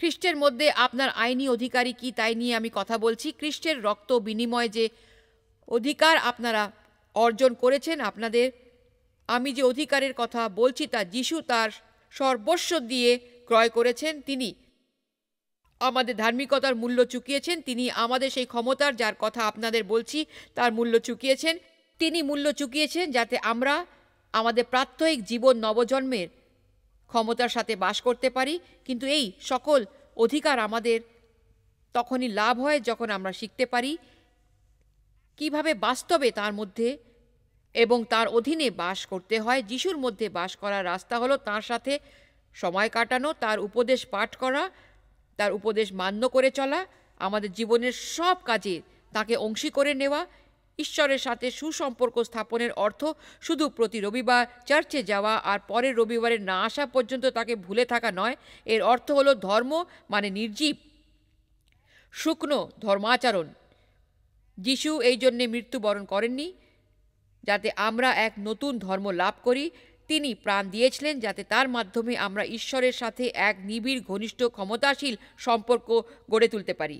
খ্রিস্টের মধ্যে আপনার আইনি অধিকারী কি তাই নিয়ে আমি কথা বলছি। খ্রিস্টের রক্ত বিনিময়ে যে অধিকার আপনারা অর্জন করেছেন, আপনাদের আমি যে অধিকারের কথা বলছি তা যিশু তার সর্বস্ব দিয়ে ক্রয় করেছেন। তিনি আমাদের ধার্মিকতার মূল্য চুকিয়েছেন। তিনি আমাদের সেই ক্ষমতার যার কথা আপনাদের বলছি তার মূল্য চুকিয়েছেন। তিনি মূল্য চুকিয়েছেন যাতে আমরা আমাদের প্রাত্যহিক জীবন নবজন্মের ক্ষমতার সাথে বাস করতে পারি। কিন্তু এই সকল অধিকার আমাদের তখনই লাভ হয় যখন আমরা শিখতে পারি কিভাবে বাস্তবে তার মধ্যে এবং তার অধীনে বাস করতে হয়। যিশুর মধ্যে বাস করার রাস্তা হলো তার সাথে সময় কাটানো, তার উপদেশ পাঠ করা, তার উপদেশ মান্য করে চলা, আমাদের জীবনের সব কাজে তাকে অংশী করে নেওয়া। ঈশ্বরের সাথে সুসম্পর্ক স্থাপনের অর্থ শুধু প্রতি রবিবার চার্চে যাওয়া আর পরের রবিবারে না আসা পর্যন্ত তাকে ভুলে থাকা নয়। এর অর্থ হলো ধর্ম মানে নির্জীব শুকনো ধর্মাচরণ। যিশু এই জন্যে মৃত্যুবরণ করেননি যাতে আমরা এক নতুন ধর্ম লাভ করি। তিনি প্রাণ দিয়েছিলেন যাতে তার মাধ্যমে আমরা ঈশ্বরের সাথে এক নিবিড় ঘনিষ্ঠ ক্ষমতাশীল সম্পর্ক গড়ে তুলতে পারি।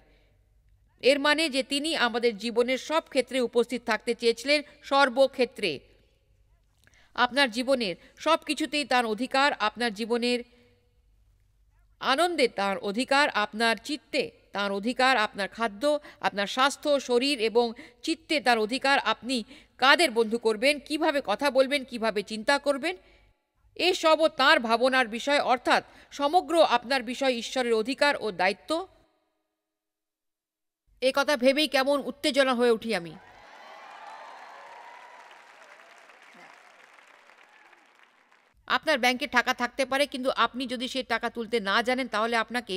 এর মানে যে তিনি আমাদের জীবনের সব ক্ষেত্রে উপস্থিত থাকতে চেয়েছিলেন, সর্বক্ষেত্রে। আপনার জীবনের সব কিছুতেই তার অধিকার, আপনার জীবনের আনন্দে তার অধিকার, আপনার চিত্তে তার অধিকার, আপনার খাদ্য, আপনার স্বাস্থ্য, শরীর এবং চিত্তে তার অধিকার। আপনি কাদের বন্ধু করবেন, কিভাবে কথা বলবেন, কিভাবে চিন্তা করবেন, এসবও তাঁর ভাবনার বিষয়। অর্থাৎ সমগ্র আপনার বিষয় ঈশ্বরের অধিকার ও দায়িত্ব। এ কথা ভেবেই কেমন উত্তেজনা হয়ে উঠি আমি। আপনার ব্যাংকে টাকা থাকতে পারে, কিন্তু আপনি যদি সেই টাকা তুলতে না জানেন তাহলে আপনাকে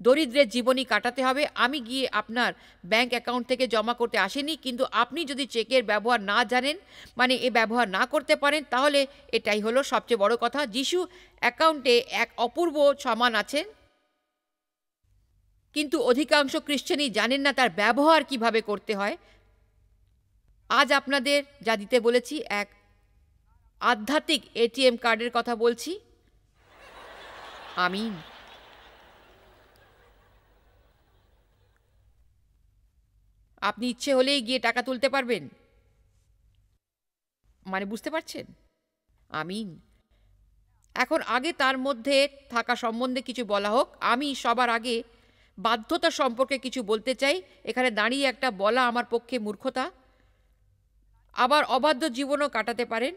দরিদ্রের জীবনই কাটাতে হবে। আমি গিয়ে আপনার ব্যাংক অ্যাকাউন্ট থেকে জমা করতে আসেনি, কিন্তু আপনি যদি চেকের ব্যবহার না জানেন, মানে এ ব্যবহার না করতে পারেন, তাহলে এটাই হলো সবচেয়ে বড় কথা। যিশু অ্যাকাউন্টে এক অপূর্ব সমান আছেন, কিন্তু অধিকাংশ খ্রিস্টানই জানেন না তার ব্যবহার কিভাবে করতে হয়। আজ আপনাদের যা দিতে বলেছি এক আধ্যাত্মিক এটিএম কার্ডের কথা বলছি। আমিন। আপনি ইচ্ছে হলেই গিয়ে টাকা তুলতে পারবেন, মানে বুঝতে পারছেন? আমিন। এখন আগে তার মধ্যে থাকা সম্বন্ধে কিছু বলা হোক। আমি সবার আগে বাধ্যতা সম্পর্কে কিছু বলতে চাই। এখানে দাঁড়িয়ে একটা বলা আমার পক্ষে মূর্খতা। আবার অবাধ্য জীবনও কাটাতে পারেন,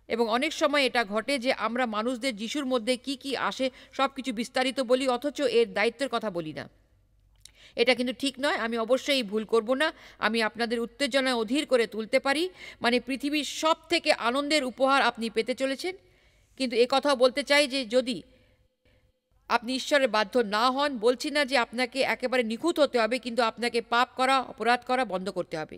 এবং অনেক সময় এটা ঘটে যে আমরা মানুষদের যিশুর মধ্যে কি কি আসে সব কিছু বিস্তারিত বলি, অথচ এর দায়িত্বের কথা বলি না। এটা কিন্তু ঠিক নয়। আমি অবশ্যই ভুল করব না। আমি আপনাদের উত্তেজনায় অধীর করে তুলতে পারি, মানে পৃথিবীর সব থেকে আনন্দের উপহার আপনি পেতে চলেছেন। কিন্তু এ কথাও বলতে চাই যে যদি আপনি ঈশ্বরের বাধ্য না হন, বলছি না যে আপনাকে একেবারে নিখুঁত হতে হবে, কিন্তু আপনাকে পাপ করা, অপরাধ করা বন্ধ করতে হবে।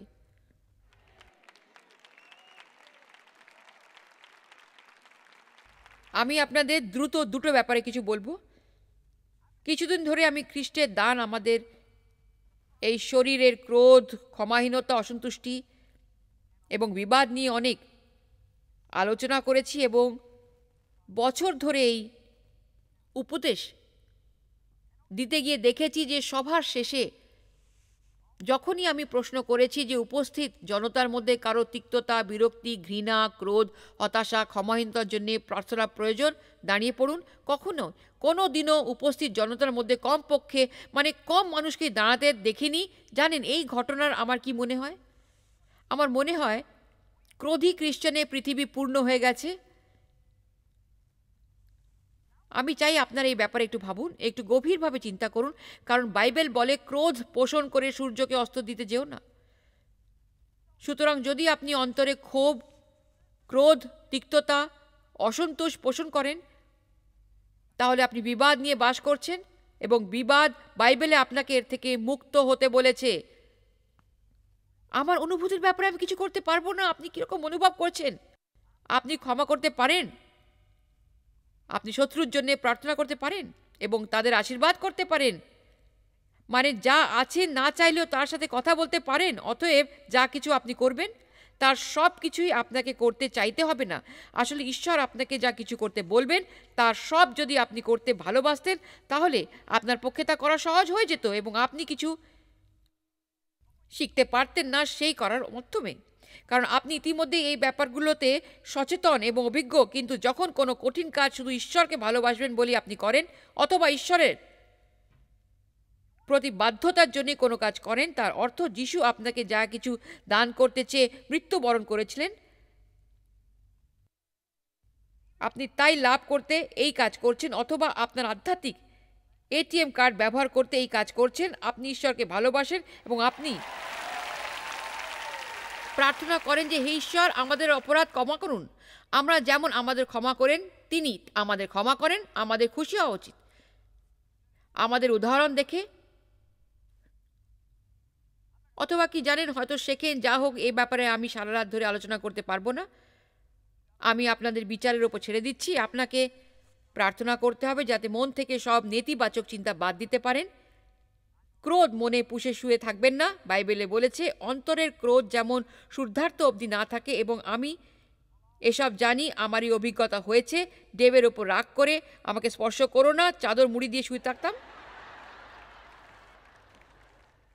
আমি আপনাদের দ্রুত দুটো ব্যাপারে কিছু বলবো। কিছুদিন ধরে আমি খ্রিস্টের দান, আমাদের এই শরীরের ক্রোধ, ক্ষমাহীনতা, অসন্তুষ্টি এবং বিবাদ নিয়ে অনেক আলোচনা করেছি, এবং বছর ধরে এই উপদেশ দিতে গিয়ে দেখেছি যে সভার শেষে যখনই আমি প্রশ্ন করেছি যে উপস্থিত জনতার মধ্যে কারো তিক্ততা, বিরক্তি, ঘৃণা, ক্রোধ, হতাশা, ক্ষমাহীনতার জন্য প্রার্থনা প্রয়োজন, দাঁড়িয়ে পড়ুন, কখনো কোনো দিনও উপস্থিত জনতার মধ্যে কমপক্ষে মানে কম মানুষকে দাঁড়াতে দেখিনি। জানেন এই ঘটনার আমার কি মনে হয়? আমার মনে হয় ক্রোধী খ্রিস্টানে পৃথিবী পূর্ণ হয়ে গেছে। আমি চাই আপনারা এই ব্যাপারে একটু ভাবুন, একটু গভীরভাবে চিন্তা করুন, কারণ বাইবেল বলে ক্রোধ পোষণ করে সূর্যকে অস্ত দিতে যেও না। সুতরাং যদি আপনি অন্তরে ক্ষোভ, ক্রোধ, তিক্ততা, অসন্তোষ পোষণ করেন, তাহলে আপনি বিবাদ নিয়ে বাস করছেন, এবং বিবাদ বাইবেলে আপনাকে এর থেকে মুক্ত হতে বলেছে। আমার অনুভূতির ব্যাপারে আমি কিছু করতে পারবো না। আপনি কীরকম অনুভব করছেন? আপনি ক্ষমা করতে পারেন, আপনি শত্রুর জন্য প্রার্থনা করতে পারেন এবং তাদের আশীর্বাদ করতে পারেন, মানে যা আছে না চাইলেও তার সাথে কথা বলতে পারেন। অতএব যা কিছু আপনি করবেন তার সব কিছুই আপনাকে করতে চাইতে হবে না। আসলে ঈশ্বর আপনাকে যা কিছু করতে বলবেন তার সব যদি আপনি করতে ভালোবাসতেন তাহলে আপনার পক্ষে তা করা সহজ হয়ে যেত এবং আপনি কিছু শিখতে পারতেন না সেই করার মাধ্যমে। কারণ আপনি ইতিমধ্যেই এই ব্যাপারগুলোতে সচেতন এবং অভিজ্ঞ। কিন্তু যখন কোনো কঠিন কাজ শুধু ঈশ্বরকে ভালোবাসবেন বলে আপনি করেন অথবা ঈশ্বরের প্রতি বাধ্যতার জন্য কোনো কাজ করেন, তার অর্থ যিশু আপনাকে যা কিছু দান করতে চেয়ে মৃত্যুবরণ করেছিলেন আপনি তাই লাভ করতে এই কাজ করছেন, অথবা আপনার আধ্যাত্মিক এটিএম কার্ড ব্যবহার করতে এই কাজ করছেন। আপনি ঈশ্বরকে ভালোবাসেন এবং আপনি প্রার্থনা করেন যে হে ঈশ্বর, আমাদের অপরাধ ক্ষমা করুন, আমরা যেমন আমাদের ক্ষমা করেন তিনি আমাদের ক্ষমা করেন। আমাদের খুশি হওয়া উচিত আমাদের উদাহরণ দেখে, অথবা কি জানেন, হয়তো শেখেন। যা হোক, এই ব্যাপারে আমি সারা রাত ধরে আলোচনা করতে পারবো না। আমি আপনাদের বিচারের ওপর ছেড়ে দিচ্ছি। আপনাকে প্রার্থনা করতে হবে যাতে মন থেকে সব নেতিবাচক চিন্তা বাদ দিতে পারেন। ক্রোধ মনে পুষে শুয়ে থাকবেন না। বাইবেলে বলেছে অন্তরের ক্রোধ যেমন শুদ্ধার্থ অবধি না থাকে, এবং আমি এসব জানি, আমারই অভিজ্ঞতা হয়েছে। দেবের ওপর রাগ করে আমাকে স্পর্শ করো না, চাদর মুড়ি দিয়ে শুয়ে থাকতাম,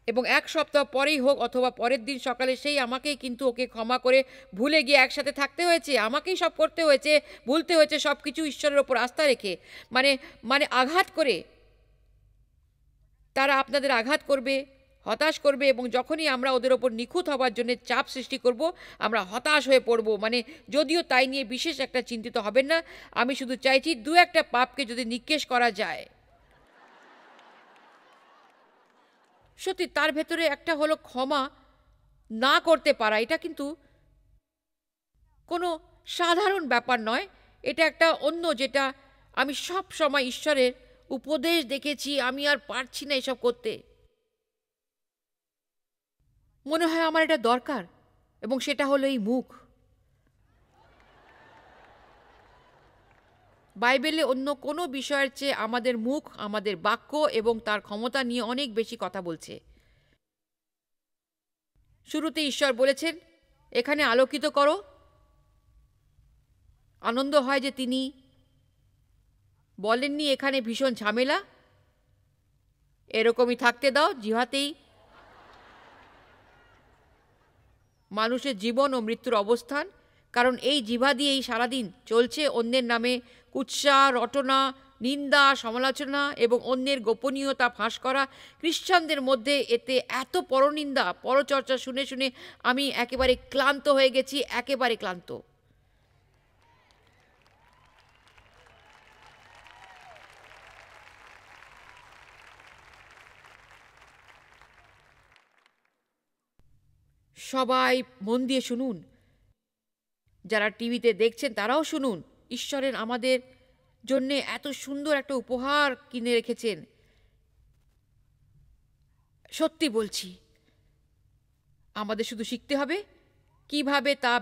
এবং এক সপ্তাহ পরেই হোক অথবা পরের দিন সকালে সেই আমাকেই কিন্তু ওকে ক্ষমা করে ভুলে গিয়ে একসাথে থাকতে হয়েছে, আমাকেই সব করতে হয়েছে, ভুলতে হয়েছে সব কিছু ঈশ্বরের ওপর আস্থা রেখে। মানে মানে আঘাত করে তারা আপনাদের আঘাত করবে, হতাশ করবে, এবং যখনই আমরা ওদের ওপর নিখুঁত হবার জন্য চাপ সৃষ্টি করব আমরা হতাশ হয়ে পড়ব। মানে যদিও তাই নিয়ে বিশেষ একটা চিন্তিত হবেন না। আমি শুধু চাইছি দু একটা পাপকে যদি নিঃশেষ করা যায়। সত্যি তার ভেতরে একটা হলো ক্ষমা না করতে পারা। এটা কিন্তু কোনো সাধারণ ব্যাপার নয়, এটা একটা অন্য, যেটা আমি সব সময় ঈশ্বরের উপদেশ দেখেছি। আমি আর পারছি না এসব করতে, মনে হয় আমার এটা দরকার, এবং সেটা হলো এই মুখ। বাইবেলে অন্য কোনো বিষয়ের চেয়ে আমাদের মুখ, আমাদের বাক্য এবং তার ক্ষমতা নিয়ে অনেক বেশি কথা বলছে। শুরুতে ঈশ্বর বলেছেন এখানে আলোকিত করো। আনন্দ হয় যে তিনি বলেননি এখানে ভীষণ ঝামেলা, এরকমই থাকতে দাও। জিহাতেই মানুষের জীবন ও মৃত্যুর অবস্থান, কারণ এই জিহ্বা দিয়েই সারাদিন চলছে অন্যের নামে কুৎসা, রটনা, নিন্দা, সমালোচনা এবং অন্যের গোপনীয়তা ফাঁস করা। খ্রিস্টানদের মধ্যে এতে এত পরনিন্দা, পরচর্চা শুনে শুনে আমি একেবারে ক্লান্ত হয়ে গেছি, একেবারে ক্লান্ত। সবাই মন দিয়ে শুনুন, যারা টিভিতে দেখছেন তারাও শুনুন। ঈশ্বরের আমাদের জন্যে এত সুন্দর একটা উপহার কিনে রেখেছেন। সত্যি বলছি, আমাদের শুধু শিখতে হবে কিভাবে তা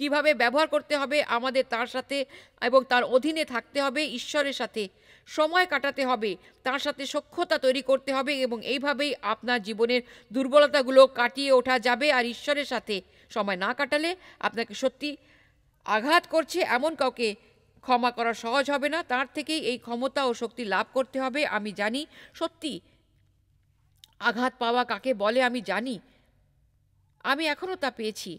কিভাবে ব্যবহার করতে হবে। আমাদের তার সাথে এবং তার অধীনে থাকতে হবে, ঈশ্বরের সাথে সময় কাটাতে হবে, তার সাথে সখ্যতা তৈরি করতে হবে, এবং এইভাবেই আপনার জীবনের দুর্বলতাগুলো কাটিয়ে ওঠা যাবে। আর ঈশ্বরের সাথে সময় না কাটালে আপনাকে সত্যি আঘাত করছে এমন কাউকে ক্ষমা করা সহজ হবে না। তার থেকেই এই ক্ষমতা ও শক্তি লাভ করতে হবে। আমি জানি সত্যি আঘাত পাওয়া কাকে বলে, আমি জানি, আমি এখনও তা পেয়েছি।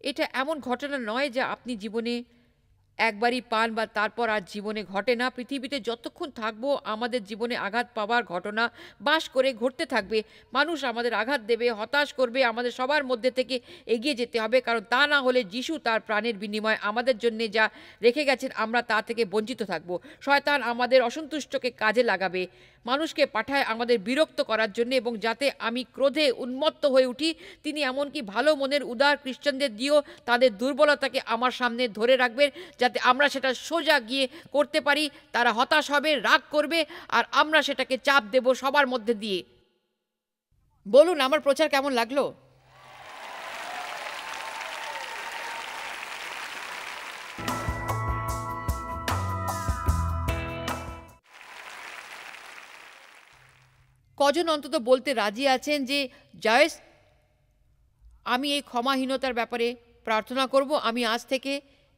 এটা এমন ঘটনা নয় যা আপনি জীবনে একবারই পান বা তারপর আর জীবনে ঘটে না। পৃথিবীতে যতক্ষণ থাকবো আমাদের জীবনে আঘাত পাওয়ার ঘটনা বাস করে ঘটতে থাকবে। মানুষ আমাদের আঘাত দেবে, হতাশ করবে। আমাদের সবার মধ্যে থেকে এগিয়ে যেতে হবে, কারণ তা না হলে যিশু তার প্রাণের বিনিময়ে আমাদের জন্য যা রেখে গেছেন আমরা তা থেকে বঞ্চিত থাকব। শয়তান আমাদের অসন্তুষ্টকে কাজে লাগাবে, মানুষকে পাঠায় আমাদের বিরক্ত করার জন্য, এবং যাতে আমি ক্রোধে উন্মত্ত হয়ে উঠি। তিনি এমনকি ভালো মনের উদার খ্রিস্টানদের দিয়েও তাদের দুর্বলতাকে আমার সামনে ধরে রাখবেন, যাতে আমরা সেটা সোজা গিয়ে করতে পারি। তারা হতাশ হবে, রাগ করবে, আর আমরা সেটাকে চাপ দেব সবার মধ্যে দিয়ে। বলুন আমার প্রচার কেমন লাগলো? কজন অন্তত বলতে রাজি আছেন যে জয়েস, আমি এই ক্ষমাহীনতার ব্যাপারে প্রার্থনা করব। আমি আজ থেকে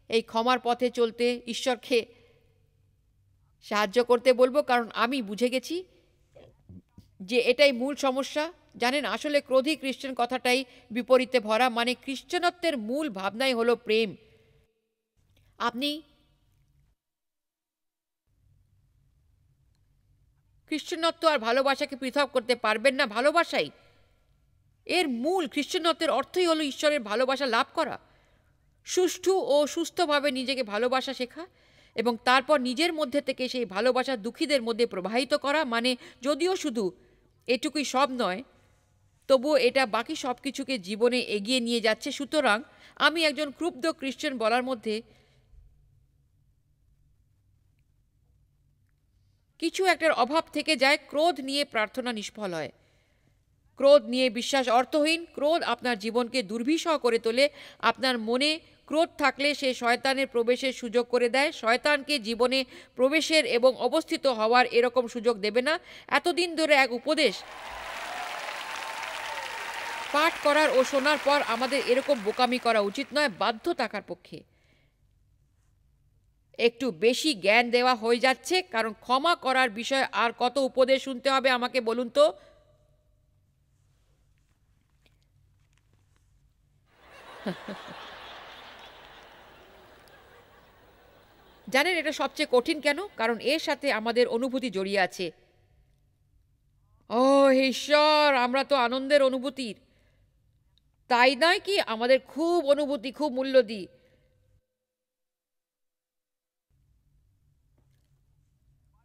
এই ক্ষমার পথে চলতে ঈশ্বরকে সাহায্য করতে বলবো, কারণ আমি বুঝে গেছি যে এটাই মূল সমস্যা। জানেন, আসলে ক্রোধী খ্রিস্টান কথাটাই বিপরীতে ভরা। মানে খ্রিস্টানত্বের মূল ভাবনাই হলো প্রেম। আপনি খ্রিস্টানত্ব আর ভালোবাসাকে পৃথক করতে পারবেন না। ভালোবাসাই এর মূল। খ্রিস্টানত্বের অর্থই হলো ঈশ্বরের ভালোবাসা লাভ করা, সুষ্ঠু ও সুস্থভাবে নিজেকে ভালোবাসা শেখা এবং তারপর নিজের মধ্যে থেকে সেই ভালোবাসা দুঃখীদের মধ্যে প্রবাহিত করা। মানে যদিও শুধু এটুকুই সব নয়, তবুও এটা বাকি সব কিছুকে জীবনে এগিয়ে নিয়ে যাচ্ছে। সুতরাং আমি একজন ক্রুব্ধ খ্রিস্টান বলার মধ্যে কিছু একটার অভাব থেকে যায়। ক্রোধ নিয়ে প্রার্থনা নিষ্ফল হয়, ক্রোধ নিয়ে বিশ্বাস অর্থহীন। ক্রোধ আপনার জীবনকে দুর্বিষহ করে তোলে। আপনার মনে ক্রোধ থাকলে সে শয়তানের প্রবেশের সুযোগ করে দেয়। শয়তানকে জীবনে প্রবেশের এবং অবস্থিত হওয়ার এরকম সুযোগ দেবে না। এতদিন ধরে এক উপদেশ পাঠ করার ও শোনার পর আমাদের এরকম বোকামি করা উচিত নয়। বাধ্য থাকার পক্ষে একটু বেশি জ্ঞান দেওয়া হয়ে যাচ্ছে। কারণ ক্ষমা করার বিষয়ে আর কত উপদেশ শুনতে হবে আমাকে বলুন তো? জানেন এটা সবচেয়ে কঠিন কেন? কারণ এর সাথে আমাদের অনুভূতি জড়িয়ে আছে। ও ঈশ্বর, আমরা তো আনন্দের অনুভূতির, তাই নয় কি? আমাদের খুব অনুভূতি, খুব মূল্য দিই।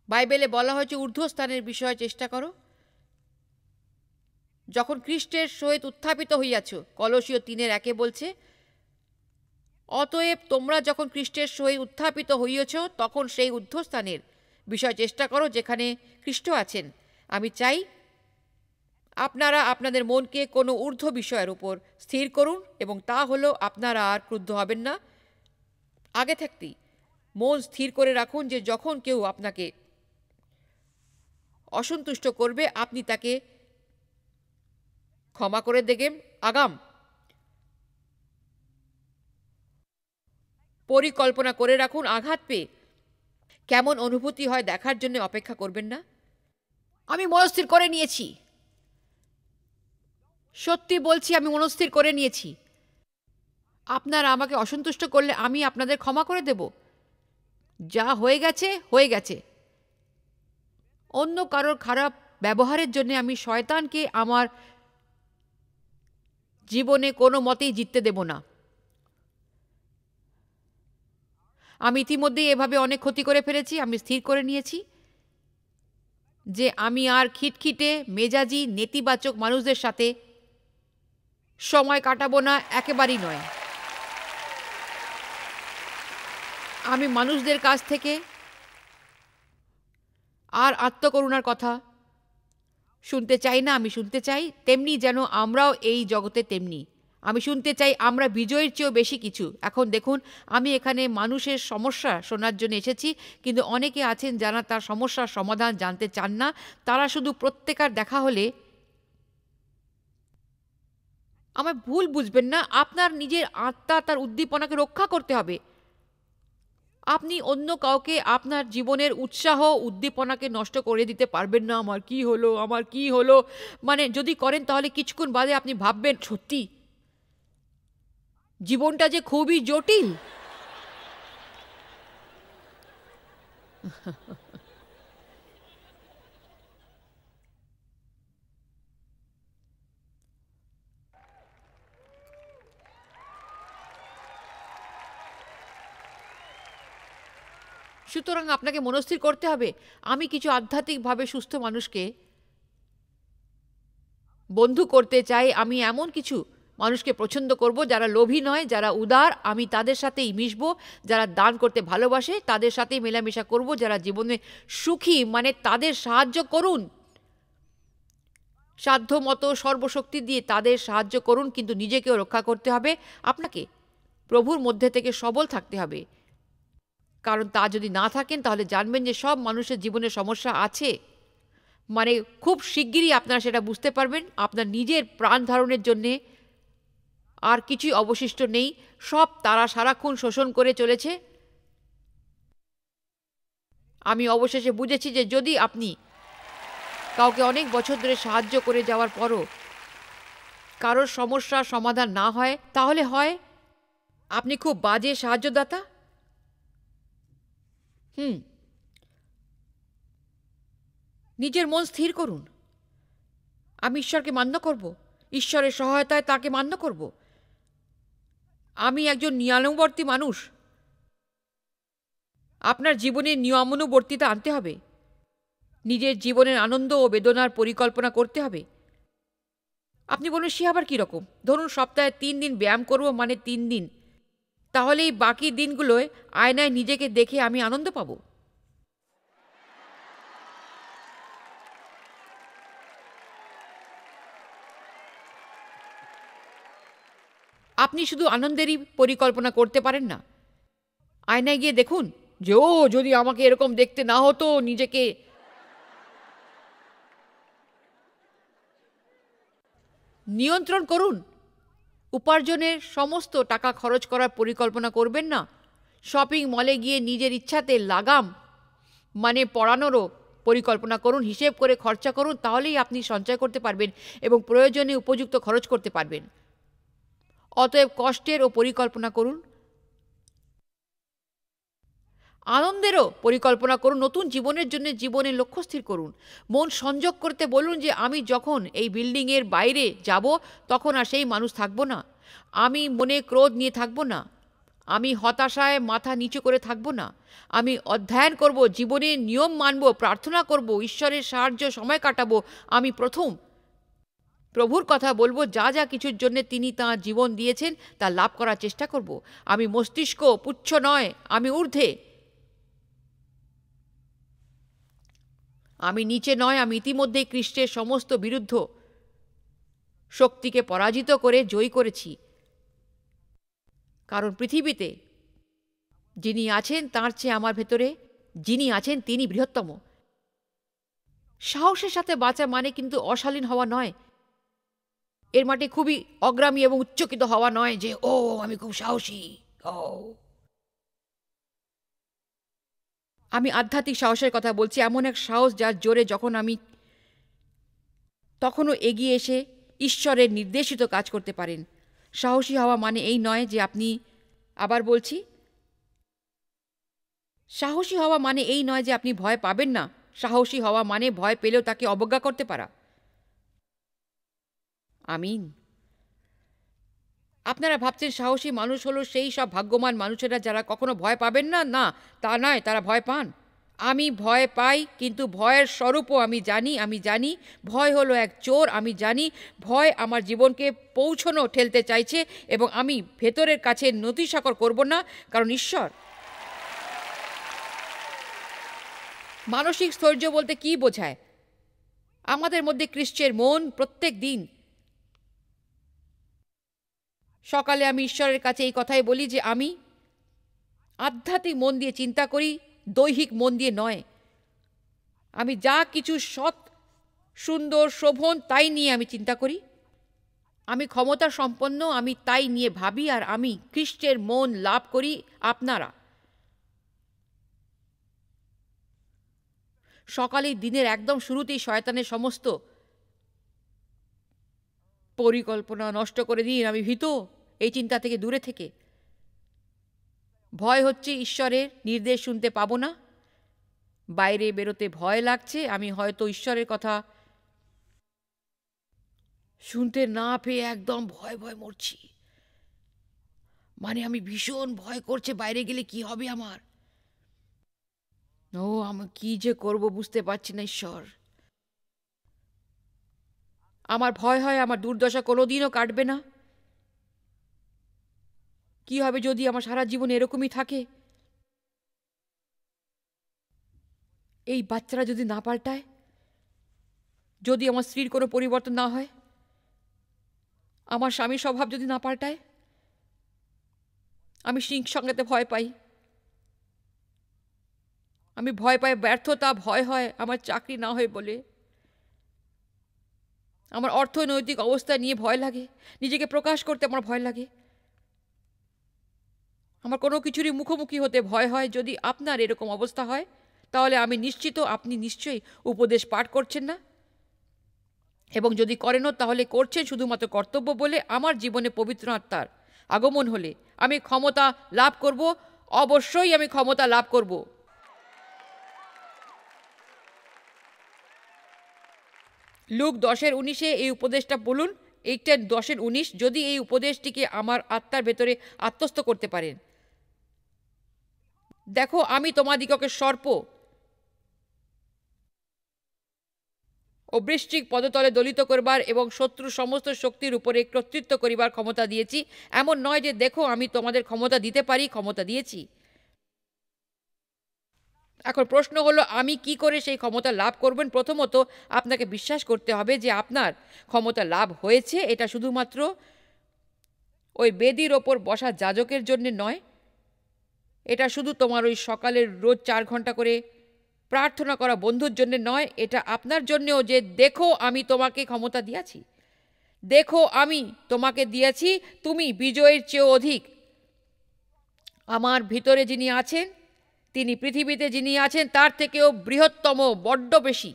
বাইবেলে বলা হয়েছে ঊর্ধ্বস্থানের বিষয়ে চেষ্টা করো যখন খ্রিস্টের সহিত উত্থাপিত হইয়াছ। কলসীয় 3:1 বলছে, অতএব তোমরা যখন খ্রিস্টের সহিত উত্থাপিত হইয়াছ তখন সেই ঊর্ধ্বস্থানের বিষয় চেষ্টা করো যেখানে খ্রিস্ট আছেন। আমি চাই আপনারা আপনাদের মনকে কোনো ঊর্ধ্ব বিষয়ের উপর স্থির করুন এবং তা হলো আপনারা আর ক্রুদ্ধ হবেন না। আগে থাকতেই মন স্থির করে রাখুন যে যখন কেউ আপনাকে অসন্তুষ্ট করবে আপনি তাকে ক্ষমা করে দেবেন। আগাম পরিকল্পনা করে রাখুন। আঘাত পেয়ে কেমন অনুভূতি হয় দেখার জন্য অপেক্ষা করবেন না। আমি মনস্থির করে নিয়েছি, সত্যি বলছি, আমি মনস্থির করে নিয়েছি। আপনারা আমাকে অসন্তুষ্ট করলে আমি আপনাদের ক্ষমা করে দেব। যা হয়ে গেছে হয়ে গেছে। অন্য কারোর খারাপ ব্যবহারের জন্য আমি শয়তানকে আমার জীবনে কোনো মতেই জিততে দেব না। আমি ইতিমধ্যেই এভাবে অনেক ক্ষতি করে ফেলেছি। আমি স্থির করে নিয়েছি যে আমি আর খিটখিটে মেজাজি নেতিবাচক মানুষদের সাথে সময় কাটাবো না, একেবারেই নয়। আমি মানুষদের কাছ থেকে আর আত্মকরুণার কথা শুনতে চাই না। আমি শুনতে চাই তেমনি যেন আমরাও এই জগতে তেমনি। আমি শুনতে চাই আমরা বিজয়ের চেয়েও বেশি কিছু। এখন দেখুন, আমি এখানে মানুষের সমস্যা শোনার জন্য এসেছি, কিন্তু অনেকে আছেন যারা তার সমস্যার সমাধান জানতে চান না। তারা শুধু প্রত্যেকার দেখা হলে, আমার ভুল বুঝবেন না, আপনার নিজের আত্মা তার উদ্দীপনাকে রক্ষা করতে হবে। আপনি অন্য কাউকে আপনার জীবনের উৎসাহ উদ্দীপনাকে নষ্ট করে দিতে পারবেন না। আমার কি হলো, আমার কি হলো, মানে যদি করেন তাহলে কিছুক্ষণ বাদে আপনি ভাববেন সত্যি জীবনটা যে খুবই জটিল। সুতরাং আপনাকে মনস্থির করতে হবে, আমি কিছু আধ্যাত্মিকভাবে সুস্থ মানুষকে বন্ধু করতে চাই। আমি এমন কিছু মানুষকে পছন্দ করব যারা লোভী নয়, যারা উদার। আমি তাদের সাথেই মিশবো। যারা দান করতে ভালোবাসে তাদের সাথেই মেলামেশা করব। যারা জীবনে সুখী, মানে তাদের সাহায্য করুন, সাধ্য মতো সর্বশক্তি দিয়ে তাদের সাহায্য করুন, কিন্তু নিজেকেও রক্ষা করতে হবে। আপনাকে প্রভুর মধ্যে থেকে সবল থাকতে হবে, কারণ তা যদি না থাকেন তাহলে জানবেন যে সব মানুষের জীবনে সমস্যা আছে। মানে খুব শিগগিরই আপনারা সেটা বুঝতে পারবেন। আপনার নিজের প্রাণ ধারণের জন্যে আর কিছুই অবশিষ্ট নেই, সব তারা সারাক্ষণ শোষণ করে চলেছে। আমি অবশেষে বুঝেছি যে যদি আপনি কাউকে অনেক বছর ধরে সাহায্য করে যাওয়ার পরও কারোর সমস্যার সমাধান না হয়, তাহলে হয় আপনি খুব বাজে সাহায্যদাতা। নিজের মন স্থির করুন। আমি ঈশ্বরকে মান্য করব, ঈশ্বরের সহায়তায় তাকে মান্য করব। আমি একজন নিয়মানুবর্তী মানুষ। আপনার জীবনে নিয়মানুবর্তিতা আনতে হবে। নিজের জীবনের আনন্দ ও বেদনার পরিকল্পনা করতে হবে। আপনি বলুন, সে আবার কীরকম? ধরুন সপ্তাহে 3 দিন ব্যায়াম করব, মানে 3 দিন। তাহলে এই বাকি দিনগুলোয় আয়নায় নিজেকে দেখে আমি আনন্দ পাব। আপনি শুধু আনন্দেরই পরিকল্পনা করতে পারেন না। আয়নায় গিয়ে দেখুন যে ও যদি আমাকে এরকম দেখতে না হতো, নিজেকে নিয়ন্ত্রণ করুন। উপার্জনের সমস্ত টাকা খরচ করার পরিকল্পনা করবেন না। শপিং মলে গিয়ে নিজের ইচ্ছাতে লাগাম, মানে পড়ানোরও পরিকল্পনা করুন। হিসেব করে খরচা করুন, তাহলেই আপনি সঞ্চয় করতে পারবেন এবং প্রয়োজনে উপযুক্ত খরচ করতে পারবেন। অতএব কষ্টেরও পরিকল্পনা করুন, আনন্দেরও পরিকল্পনা করুন। নতুন জীবনের জন্য জীবনের লক্ষ্য স্থির করুন। মন সংযোগ করতে বলুন যে আমি যখন এই বিল্ডিংয়ের বাইরে যাব, তখন আর সেই মানুষ থাকব না। আমি মনে ক্রোধ নিয়ে থাকব না। আমি হতাশায় মাথা নিচু করে থাকব না। আমি অধ্যয়ন করব, জীবনের নিয়ম মানব, প্রার্থনা করব, ঈশ্বরের সাহায্য সময় কাটাবো। আমি প্রভুর কথা বলবো, যা যা কিছুর জন্য তিনি তাঁর জীবন দিয়েছেন তা লাভ করার চেষ্টা করব। আমি মস্তিষ্ক পুচ্ছ নয়, আমি ঊর্ধ্বে। আমি নিচে নয়, আমি ইতিমধ্যেই খ্রিস্টের সমস্ত বিরুদ্ধ শক্তিকে পরাজিত করে জয়ী করেছি। কারণ পৃথিবীতে যিনি আছেন তার চেয়ে আমার ভেতরে যিনি আছেন তিনি বৃহত্তম। সাহসের সাথে বাঁচা মানে কিন্তু অশালীন হওয়া নয়। এর মানে খুবই অগ্রামী এবং উচ্চকিত হওয়া নয় যে ও আমি খুব সাহসী। ও, আমি আধ্যাত্মিক সাহসের কথা বলছি, এমন এক সাহস যার জোরে যখন আমি তখনও এগিয়ে এসে ঈশ্বরের নির্দেশিত কাজ করতে পারেন। সাহসী হওয়া মানে এই নয় যে আপনি, আবার বলছি, সাহসী হওয়া মানে এই নয় যে আপনি ভয় পাবেন না। সাহসী হওয়া মানে ভয় পেলেও তাকে অবজ্ঞা করতে পারা। আমিন। আপনারা ভাবছেন সাহসী মানুষ হলো সেই সব ভাগ্যবান মানুষেরা যারা কখনো ভয় পাবেন না? না, তা নয়, তারা ভয় পান। আমি ভয় পাই, কিন্তু ভয়ের স্বরূপও আমি জানি ভয় হলো এক চোর। আমি জানি ভয় আমার জীবনকে পৌঁছনো ঠেলতে চাইছে এবং আমি ভেতরের কাছে নতিস্বাকর করব না, কারণ ঈশ্বর। মানসিক স্থৈর্য বলতে কি বোঝায়? আমাদের মধ্যে খ্রিস্টের মন প্রত্যেক দিন সকালে আমি ঈশ্বরের কাছে এই কথাই বলি যে আমি আধ্যাত্মিক মন দিয়ে চিন্তা করি, দৈহিক মন দিয়ে নয়। আমি যা কিছু সৎ, সুন্দর, শোভন তাই নিয়ে আমি চিন্তা করি। আমি ক্ষমতা সম্পন্ন, আমি তাই নিয়ে ভাবি, আর আমি খ্রিস্টের মন লাভ করি। আপনারা সকালে দিনের একদম শুরুতেই শয়তানের সমস্ত পরিকল্পনা নষ্ট করে দিন। আমি ভীত এই চিন্তা থেকে, দূরে থেকে। ভয় হচ্ছে ঈশ্বরের নির্দেশ শুনতে পাবো না। বাইরে বেরোতে ভয় লাগছে। আমি হয়তো ঈশ্বরের কথা শুনতে না পেয়ে একদম ভয় ভয় মরছি। মানে আমি ভীষণ ভয় করছে বাইরে গেলে কি হবে আমার। ও, আমি কি যে করব বুঝতে পারছি না ঈশ্বর। আমার ভয় হয় আমার দুর্দশা কোনোদিনও কাটবে না। কি হবে যদি আমার সারা জীবন এরকমই থাকে? এই বাচ্চারা যদি না পাল্টায়, যদি আমার স্ত্রীর কোনো পরিবর্তন না হয়, আমার স্বামীর স্বভাব যদি না পাল্টায়। আমি সঙ্গেতে ভয় পাই। আমি ভয় পাই ব্যর্থতা, ভয় হয় আমার চাকরি না হয় বলে। আমার অর্থনৈতিক অবস্থা নিয়ে ভয় লাগে, নিজেকে প্রকাশ করতে আমার ভয় লাগে, আমার কোনো কিছুরই মুখোমুখি হতে ভয় হয়। যদি আপনার এরকম অবস্থা হয়, তাহলে আমি নিশ্চিত আপনি নিশ্চয়ই উপদেশ পাঠ করছেন না, এবং যদি করেনও তাহলে করছেন শুধুমাত্র কর্তব্য বলে। আমার জীবনে পবিত্র আত্মার আগমন হলে আমি ক্ষমতা লাভ করব, অবশ্যই আমি ক্ষমতা লাভ করব। লুক 10:19 এই উপদেশটা বলুন, 8:10-19। যদি এই উপদেশটিকে আমার আত্মার ভেতরে আত্মস্থ করতে পারেন, দেখো আমি তোমাদিগকে সর্প ও বৃশ্চিক পদতলে দলিত করবার এবং শত্রু সমস্ত শক্তির উপরে কর্তৃত্ব করিবার ক্ষমতা দিয়েছি। এমন নয় যে দেখো আমি তোমাদের ক্ষমতা দিতে পারি, ক্ষমতা দিয়েছি। এখন প্রশ্ন হলো, আমি কি করে সেই ক্ষমতা লাভ করবেন? প্রথমত আপনাকে বিশ্বাস করতে হবে যে আপনার ক্ষমতা লাভ হয়েছে। এটা শুধুমাত্র ওই বেদির ওপর বসা যাজকের জন্য নয়, এটা শুধু তোমার ওই সকালের রোজ 4 ঘন্টা করে প্রার্থনা করা বন্ধুর জন্য নয়, এটা আপনার জন্যও, যে দেখো আমি তোমাকে ক্ষমতা দিয়েছি, দেখো আমি তোমাকে দিয়েছি, তুমি বিজয়ের চেয়েও অধিক। আমার ভিতরে যিনি আছেন, তিনি পৃথিবীতে যিনি আছেন তার থেকেও বৃহত্তম, বড্ড বেশি।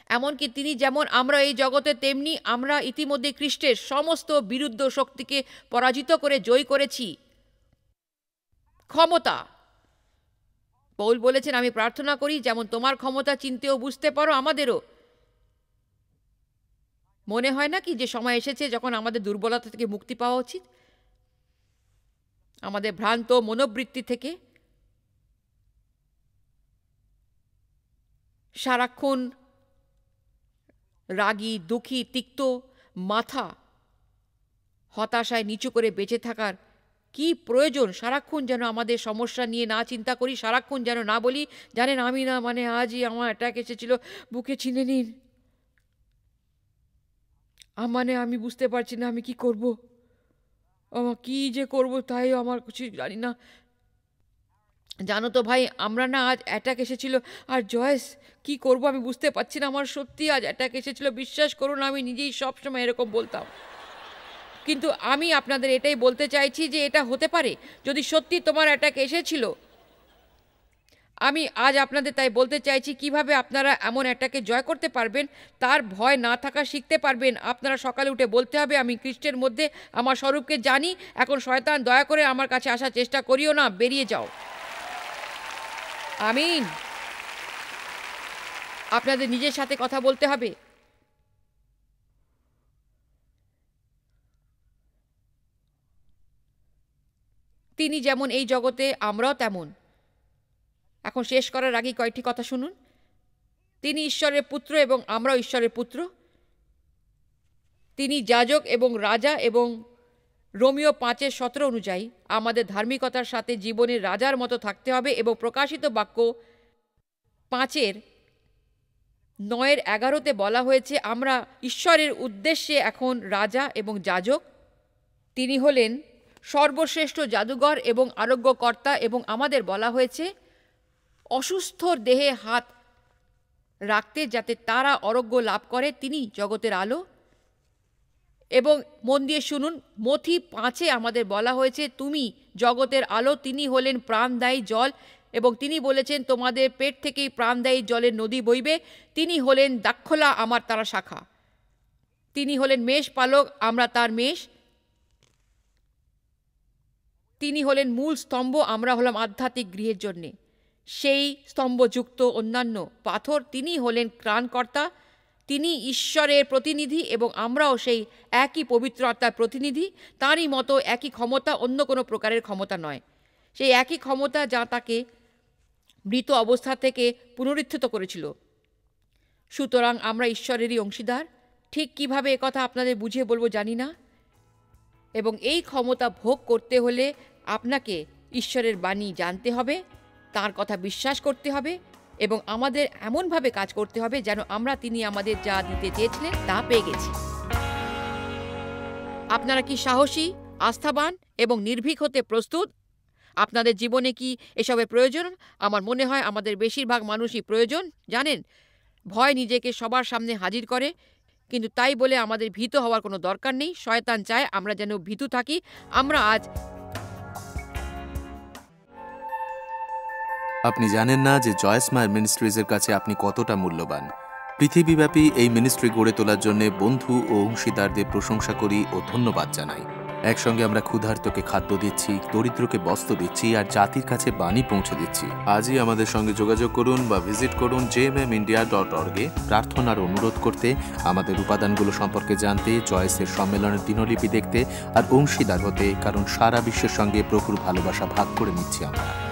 এমনকি তিনি যেমন আমরা এই জগতে, তেমনি আমরা ইতিমধ্যে খ্রিস্টের সমস্ত বিরুদ্ধ শক্তিকে পরাজিত করে জয় করেছি। ক্ষমতা, পৌল বলেছেন, আমি প্রার্থনা করি যেমন তোমার ক্ষমতা চিনতে ও বুঝতে পারো আমাদেরও। মনে হয় না কি যে সময় এসেছে যখন আমাদের দুর্বলতা থেকে মুক্তি পাওয়া উচিত, আমাদের ভ্রান্ত মনোবৃত্তি থেকে? সারাক্ষণ রাগী, দুঃখী, তিক্ত, মাথা হতাশায় নিচু করে বেঁচে থাকার কি প্রয়োজন? সারাক্ষণ যেন আমাদের সমস্যা নিয়ে না চিন্তা করি, সারাক্ষণ যেন না বলি, জানেন আমি না, মানে আজই আমার অ্যাটাক এসেছিল, বুকে চিনে নিন, মানে আমি বুঝতে পারছি না আমি কি করব, কি যে করব তাই আমার কিছু জানি না। জানো তো ভাই, আমরা না আজ অ্যাটাক এসেছিল, আর জয়েস কি করব আমি বুঝতে পারছি না, আমার সত্যি আজ অ্যাটাক এসেছিল, বিশ্বাস করুন আমি নিজেই সবসময় এরকম বলতাম। কিন্তু আমি আপনাদের এটাই বলতে চাইছি যে এটা হতে পারে যদি সত্যি তোমার অ্যাটাক এসেছিল। আমি আজ আপনাদের তাই বলতে চাইছি কিভাবে আপনারা এমন অ্যাটাকে জয় করতে পারবেন, তার ভয় না থাকা শিখতে পারবেন। আপনারা সকালে উঠে বলতে হবে, আমি খ্রিস্টের মধ্যে আমার স্বরূপকে জানি, এখন শয়তান দয়া করে আমার কাছে আসার চেষ্টা করিও না, বেরিয়ে যাও। আমিন। আপনাদের নিজের সাথে কথা বলতে হবে। তিনি যেমন এই জগতে, আমরাও তেমন। এখন শেষ করার আগে কয়েকটি কথা শুনুন। তিনি ঈশ্বরের পুত্র এবং আমরাও ঈশ্বরের পুত্র। তিনি যাজক এবং রাজা, এবং রোমিও 5:17 অনুযায়ী আমাদের ধার্মিকতার সাথে জীবনের রাজার মতো থাকতে হবে, এবং প্রকাশিত বাক্য 5:9-11 বলা হয়েছে আমরা ঈশ্বরের উদ্দেশ্যে এখন রাজা এবং যাজক। তিনি হলেন সর্বশ্রেষ্ঠ জাদুঘর এবং আরোগ্যকর্তা, এবং আমাদের বলা হয়েছে অসুস্থর দেহে হাত রাখতে যাতে তারা আরোগ্য লাভ করে। তিনি জগতের আলো। এবং মন দিয়ে শুনুন, মথি 5 আমাদের বলা হয়েছে তুমি জগতের আলো। তিনি হলেন প্রাণদায়ী জল, এবং তিনি বলেছেন তোমাদের পেট থেকেই প্রাণদায়ী জলের নদী বইবে। তিনি হলেন দাক্ষলা, আমার তারা শাখা। তিনি হলেন মেষ পালক, আমরা তার মেষ। তিনি হলেন মূল স্তম্ভ, আমরা হলাম আধ্যাত্মিক গৃহের জন্যে সেই স্তম্ভযুক্ত অন্যান্য পাথর। তিনি হলেন ত্রাণকর্তা, তিনি ঈশ্বরের প্রতিনিধি, এবং আমরাও সেই একই পবিত্র আত্মার প্রতিনিধি। তাঁরই মতো একই ক্ষমতা, অন্য কোনো প্রকারের ক্ষমতা নয়। সেই একই ক্ষমতা যা তাকে মৃত অবস্থা থেকে পুনরুত্থিত করেছিল। সুতরাং আমরা ঈশ্বরেরই অংশীদার। ঠিক কিভাবে একথা আপনাদের বুঝিয়ে বলবো জানি না, এবং এই ক্ষমতা ভোগ করতে হলে আপনাকে ঈশ্বরের বাণী জানতে হবে, তার কথা বিশ্বাস করতে হবে, এবং আমাদের এমনভাবে কাজ করতে হবে যেন আমরা তিনি আমাদের যা দিতে চেয়েছিলেন তা পেয়ে গেছি। আপনারা কি সাহসী, আস্থাবান এবং নির্ভীক হতে প্রস্তুত? আপনাদের জীবনে কি এসবের প্রয়োজন? আমার মনে হয় আমাদের বেশিরভাগ মানুষই প্রয়োজন। জানেন, ভয় নিজেকে সবার সামনে হাজির করে, কিন্তু তাই বলে আমাদের ভীত হওয়ার কোনো দরকার নেই। শয়তান চায় আমরা যেন ভীতু থাকি। আমরা আজ আপনি জানেন না যে জয় স্মাইল মিনিস্ট্রিজের কাছে আপনি কতটা মূল্যবান। পৃথিবীব্যাপী এই মিনিস্ট্রি গড়ে তোলার জন্য বন্ধু ও অংশীদারদের প্রশংসা করি ও ধন্যবাদ জানাই। একসঙ্গে আমরা ক্ষুধার্তকে খাদ্য দিচ্ছি, দরিদ্রকে বস্ত্র দিচ্ছি আর জাতির কাছে বাণী পৌঁছে দিচ্ছি। আজই আমাদের সঙ্গে যোগাযোগ করুন বা ভিজিট করুন jmmindia.org এ প্রার্থনার অনুরোধ করতে, আমাদের উপাদানগুলো সম্পর্কে জানতে, জয়েসের সম্মেলনের দিনলিপি দেখতে আর অংশীদার হতে, কারণ সারা বিশ্বের সঙ্গে প্রভুর ভালোবাসা ভাগ করে নিচ্ছি আমরা।